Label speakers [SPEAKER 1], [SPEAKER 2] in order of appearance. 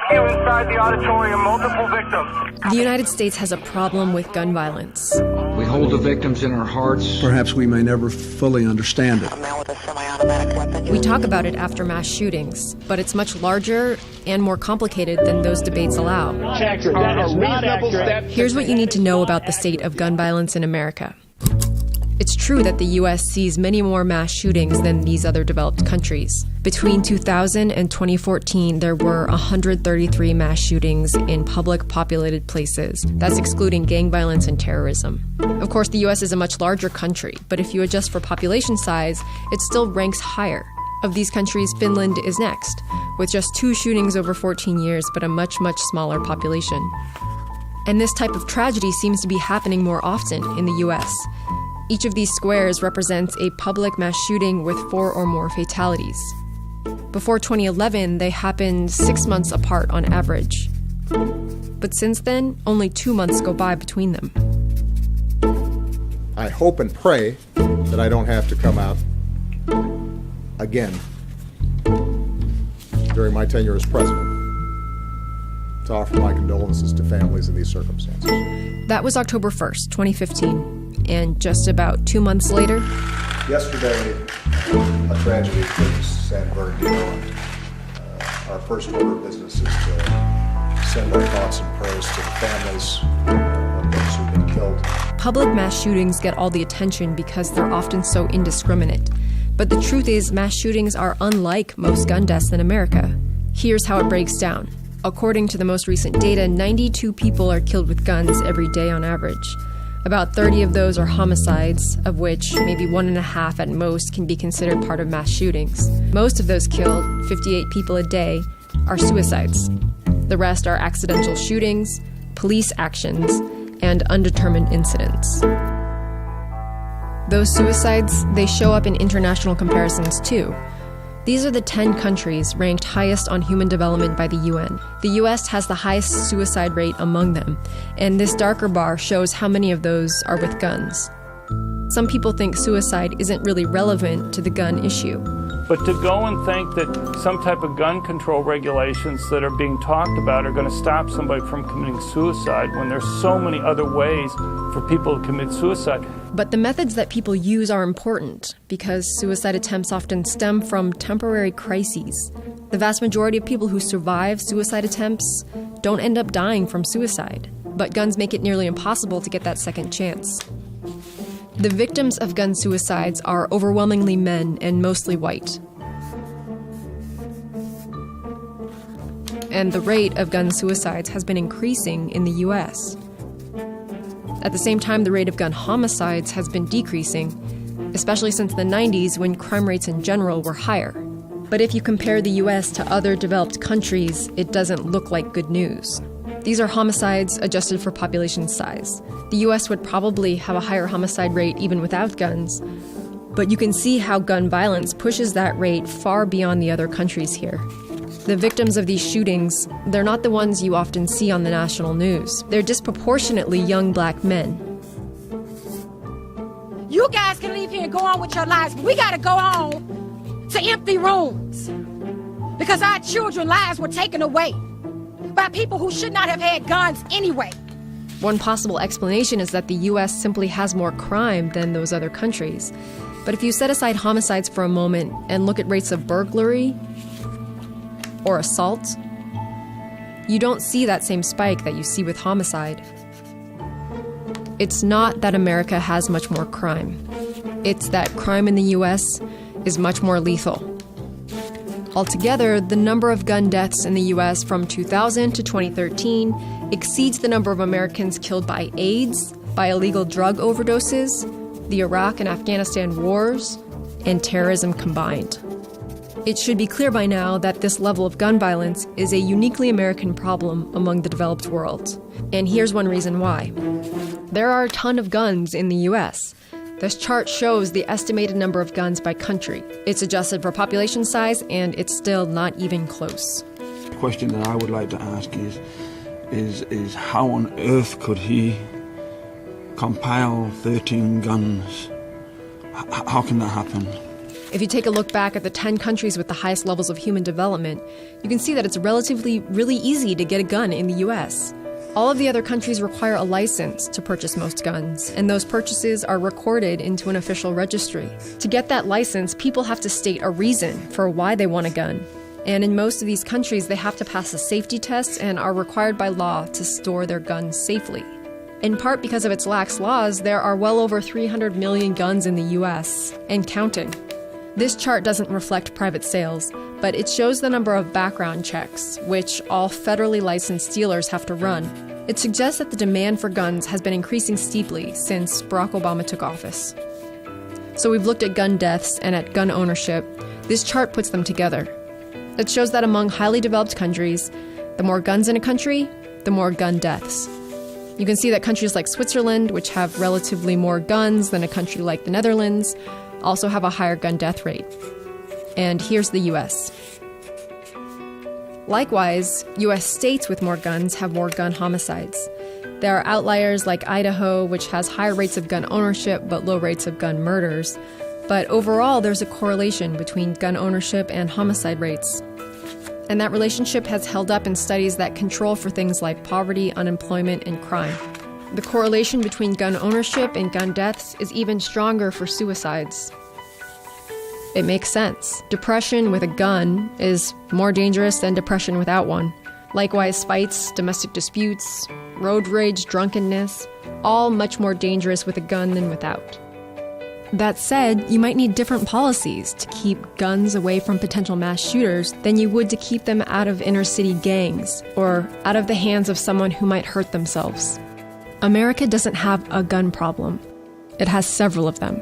[SPEAKER 1] rescue inside the auditorium, multiple victims.
[SPEAKER 2] The United States has a problem with gun violence.
[SPEAKER 3] We hold the victims in our hearts.
[SPEAKER 4] Perhaps we may never fully understand it.
[SPEAKER 5] A man with a semi-automatic weapon.
[SPEAKER 2] We talk about it after mass shootings, but it's much larger and more complicated than those debates allow.
[SPEAKER 6] That is not accurate.
[SPEAKER 2] Here's what you need to know about the state of gun violence in America. It's true that the U.S. sees many more mass shootings than these other developed countries. Between 2000 and 2014, there were 133 mass shootings in public populated places. That's excluding gang violence and terrorism. Of course, the U.S. is a much larger country, but if you adjust for population size, it still ranks higher. Of these countries, Finland is next, with just 2 shootings over 14 years, but a much, much smaller population. And this type of tragedy seems to be happening more often in the U.S. Each of these squares represents a public mass shooting with 4 or more fatalities. Before 2011, they happened 6 months apart on average. But since then, only 2 months go by between them.
[SPEAKER 7] I hope and pray that I don't have to come out again during my tenure as president to offer my condolences to families in these circumstances.
[SPEAKER 2] That was October 1st, 2015. And just about 2 months later...
[SPEAKER 7] Yesterday, a tragedy took San Bernardino. Our first order of business is to send our thoughts and prayers to the families of those who've been killed.
[SPEAKER 2] Public mass shootings get all the attention because they're often so indiscriminate. But the truth is, mass shootings are unlike most gun deaths in America. Here's how it breaks down. According to the most recent data, 92 people are killed with guns every day on average. About 30 of those are homicides, of which maybe 1.5 at most can be considered part of mass shootings. Most of those killed, 58 people a day, are suicides. The rest are accidental shootings, police actions, and undetermined incidents. Those suicides, they show up in international comparisons too. These are the 10 countries ranked highest on human development by the UN. The US has the highest suicide rate among them, and this darker bar shows how many of those are with guns. Some people think suicide isn't really relevant to the gun issue.
[SPEAKER 6] But to go and think that some type of gun control regulations that are being talked about are going to stop somebody from committing suicide when there's so many other ways for people to commit suicide.
[SPEAKER 2] But the methods that people use are important because suicide attempts often stem from temporary crises. The vast majority of people who survive suicide attempts don't end up dying from suicide, but guns make it nearly impossible to get that second chance. The victims of gun suicides are overwhelmingly men and mostly white. And the rate of gun suicides has been increasing in the US. At the same time, the rate of gun homicides has been decreasing, especially since the 90s when crime rates in general were higher. But if you compare the US to other developed countries, it doesn't look like good news. These are homicides adjusted for population size. The US would probably have a higher homicide rate even without guns, but you can see how gun violence pushes that rate far beyond the other countries here. The victims of these shootings, they're not the ones you often see on the national news. They're disproportionately young black men.
[SPEAKER 8] You guys can leave here and go on with your lives, but we gotta go on to empty rooms because our children's lives were taken away by people who should not have had guns anyway.
[SPEAKER 2] One possible explanation is that the US simply has more crime than those other countries. But if you set aside homicides for a moment and look at rates of burglary or assault, you don't see that same spike that you see with homicide. It's not that America has much more crime. It's that crime in the US is much more lethal. Altogether, the number of gun deaths in the US from 2000 to 2013 exceeds the number of Americans killed by AIDS, by illegal drug overdoses, the Iraq and Afghanistan wars, and terrorism combined. It should be clear by now that this level of gun violence is a uniquely American problem among the developed world. And here's one reason why. There are a ton of guns in the US. This chart shows the estimated number of guns by country. It's adjusted for population size, and it's still not even close.
[SPEAKER 9] The question that I would like to ask is how on earth could he compile 13 guns? How can that happen?
[SPEAKER 2] If you take a look back at the 10 countries with the highest levels of human development, you can see that it's relatively really easy to get a gun in the US. All of the other countries require a license to purchase most guns, and those purchases are recorded into an official registry. To get that license, people have to state a reason for why they want a gun. And in most of these countries, they have to pass a safety test and are required by law to store their guns safely. In part because of its lax laws, there are well over 300 million guns in the US, and counting. This chart doesn't reflect private sales, but it shows the number of background checks, which all federally licensed dealers have to run. It suggests that the demand for guns has been increasing steeply since Barack Obama took office. So we've looked at gun deaths and at gun ownership. This chart puts them together. It shows that among highly developed countries, the more guns in a country, the more gun deaths. You can see that countries like Switzerland, which have relatively more guns than a country like the Netherlands, also have a higher gun death rate. And here's the US. Likewise, US states with more guns have more gun homicides. There are outliers like Idaho, which has higher rates of gun ownership but low rates of gun murders. But overall, there's a correlation between gun ownership and homicide rates. And that relationship has held up in studies that control for things like poverty, unemployment, and crime. The correlation between gun ownership and gun deaths is even stronger for suicides. It makes sense. Depression with a gun is more dangerous than depression without one. Likewise, fights, domestic disputes, road rage, drunkenness, all much more dangerous with a gun than without. That said, you might need different policies to keep guns away from potential mass shooters than you would to keep them out of inner city gangs or out of the hands of someone who might hurt themselves. America doesn't have a gun problem. It has several of them.